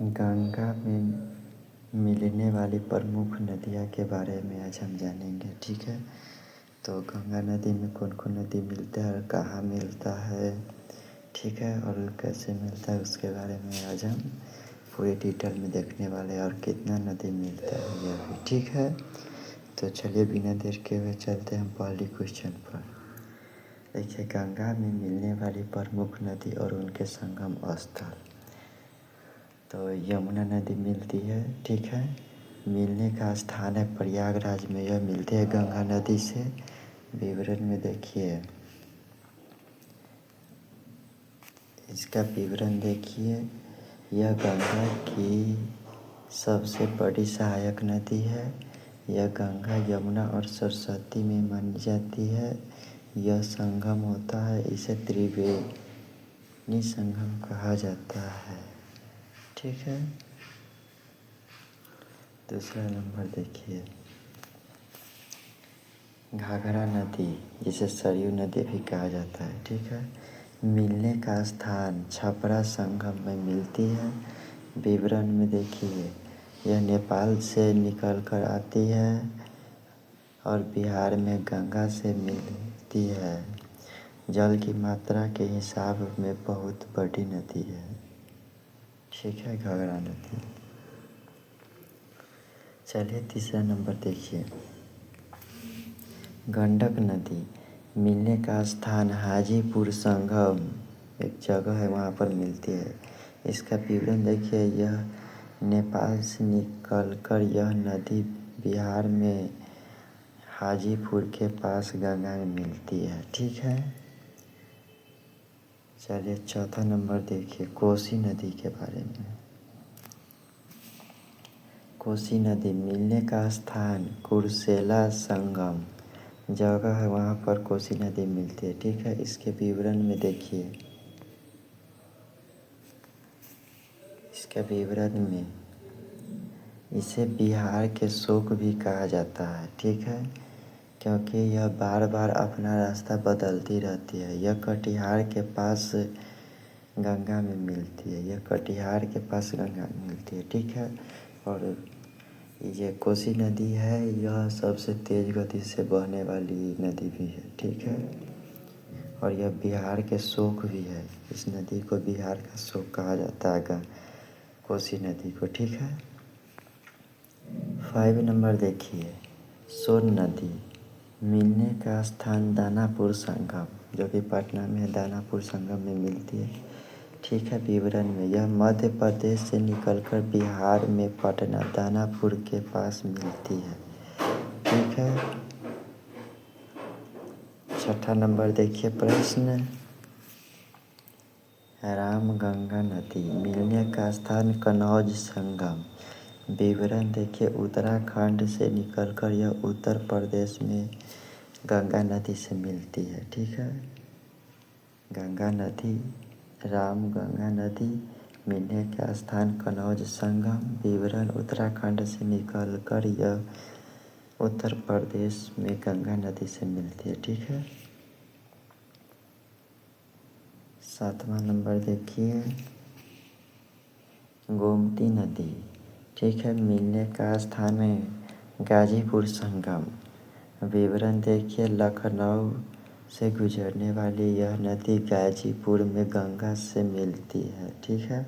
गंगा में मिलने वाली प्रमुख नदियाँ के बारे में आज हम जानेंगे। ठीक है, तो गंगा नदी में कौन कौन नदी मिलता है और कहाँ मिलता है, ठीक है, और कैसे मिलता है उसके बारे में आज हम पूरी डिटेल में देखने वाले हैं और कितना नदी मिलता है यह भी। ठीक है, तो चलिए बिना देर के हुए चलते हैं हम पहली क्वेश्चन पर। देखिए, गंगा में मिलने वाली प्रमुख नदी और उनके संगम स्थल, तो यमुना नदी मिलती है। ठीक है, मिलने का स्थान है प्रयागराज में, यह मिलती है गंगा नदी से। विवरण में देखिए, इसका विवरण देखिए, यह गंगा की सबसे बड़ी सहायक नदी है। यह गंगा, यमुना और सरस्वती में मानी जाती है। यह संगम होता है, इसे त्रिवेणी संगम कहा जाता है। ठीक है, दूसरा नंबर देखिए, घाघरा नदी, जिसे सरयू नदी भी कहा जाता है। ठीक है, मिलने का स्थान छपरा संगम में मिलती है। विवरण में देखिए, यह नेपाल से निकलकर आती है और बिहार में गंगा से मिलती है। जल की मात्रा के हिसाब में बहुत बड़ी नदी है। ठीक है, घाघरा नदी। चलिए तीसरा नंबर देखिए, गंडक नदी, मिलने का स्थान हाजीपुर संगम, एक जगह है वहाँ पर मिलती है। इसका विवरण देखिए, यह नेपाल से निकलकर यह नदी बिहार में हाजीपुर के पास गंगा में मिलती है। ठीक है, चलिए चौथा नंबर देखिए, कोसी नदी के बारे में। कोसी नदी, मिलने का स्थान कुर्सेला संगम जगह है, वहाँ पर कोसी नदी मिलती है। ठीक है, इसके विवरण में देखिए, इसके विवरण में इसे बिहार के शोक भी कहा जाता है। ठीक है, क्योंकि यह बार बार अपना रास्ता बदलती रहती है। यह कटिहार के पास गंगा में मिलती है। यह कटिहार के पास गंगा में मिलती है। ठीक है, और ये कोसी नदी है, यह सबसे तेज़ गति से बहने वाली नदी भी है। ठीक है, और यह बिहार के शोक भी है। इस नदी को बिहार का शोक कहा जाता है, कोसी नदी को। ठीक है, 5 नंबर देखिए, सोन नदी, मिलने का स्थान दानापुर संगम, जो कि पटना में है, दानापुर संगम में मिलती है। ठीक है, विवरण में यह मध्य प्रदेश से निकलकर बिहार में पटना दानापुर के पास मिलती है। ठीक है, छठा नंबर देखिए प्रश्न, रामगंगा नदी, मिलने का स्थान कन्नौज संगम। विवरण देखिए, उत्तराखंड से निकलकर यह उत्तर प्रदेश में गंगा नदी से मिलती है। ठीक है, गंगा नदी, रामगंगा नदी, मिलने का स्थान कन्नौज संगम। विवरण, उत्तराखंड से निकलकर यह उत्तर प्रदेश में गंगा नदी से मिलती है। ठीक है, 7वां नंबर देखिए, गोमती नदी। ठीक है, मिलने का स्थान है गाजीपुर संगम। विवरण देखिए, लखनऊ से गुजरने वाली यह नदी गाजीपुर में गंगा से मिलती है। ठीक है,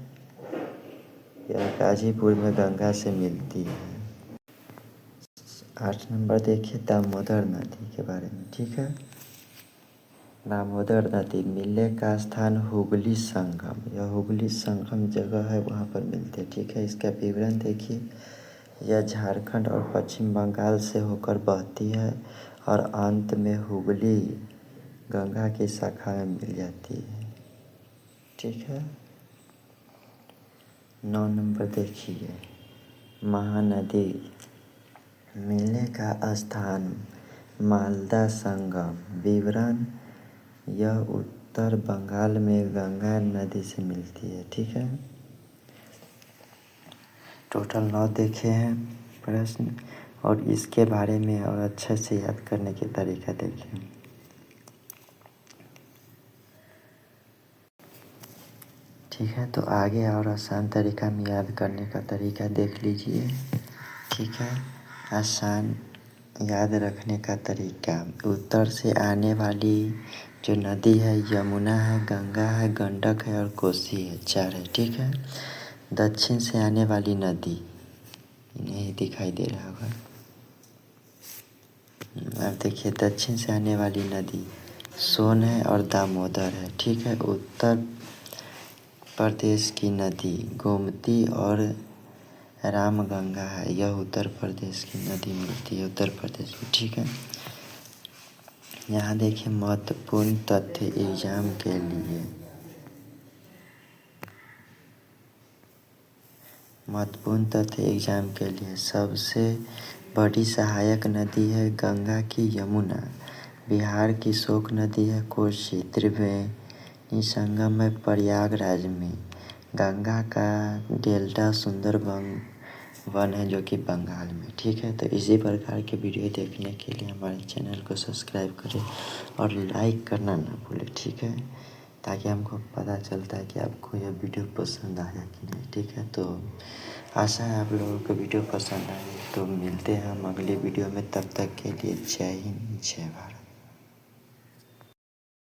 यह गाजीपुर में गंगा से मिलती है। 8 नंबर देखिए, दामोदर नदी के बारे में। ठीक है, दामोदर नदी, मिलने का स्थान हुगली संगम, यह हुगली संगम जगह है, वहाँ पर मिलती है। ठीक है, इसका विवरण देखिए, यह झारखंड और पश्चिम बंगाल से होकर बहती है और अंत में हुगली गंगा की शाखा में मिल जाती है। ठीक है, 9 नंबर देखिए, महानदी, मिलने का स्थान मालदा संगम। विवरण, यह उत्तर बंगाल में गंगा नदी से मिलती है। ठीक है, टोटल 9 देखे हैं प्रश्न, और इसके बारे में और अच्छे से याद करने की तरीका देखें। ठीक है, तो आगे और आसान तरीका में याद करने का तरीका देख लीजिए। ठीक है, आसान याद रखने का तरीका, उत्तर से आने वाली जो नदी है यमुना है, गंगा है, गंडक है और कोसी है, 4 है। ठीक है, दक्षिण से आने वाली नदी नहीं दिखाई दे रहा होगा। अब देखिए, दक्षिण से आने वाली नदी सोन है और दामोदर है। ठीक है, उत्तर प्रदेश की नदी गोमती और रामगंगा है, यह उत्तर प्रदेश की नदी मिलती है उत्तर प्रदेश में। ठीक है, यहाँ देखिए महत्वपूर्ण तथ्य एग्जाम के लिए, महत्वपूर्ण तथ्य एग्जाम के लिए सबसे बड़ी सहायक नदी है गंगा की यमुना, बिहार की शोक नदी है कोसी, त्रिवेणी संगम है प्रयागराज में, गंगा का डेल्टा सुंदरबन वन है जो कि बंगाल में। ठीक है, तो इसी प्रकार के वीडियो देखने के लिए हमारे चैनल को सब्सक्राइब करें और लाइक करना ना भूलें। ठीक है, ताकि हमको पता चलता है कि आपको यह वीडियो पसंद आया कि नहीं। ठीक है, तो आशा है आप लोगों को वीडियो पसंद आए। तो मिलते हैं हम अगले वीडियो में, तब तक के लिए जय हिंद जय भारत।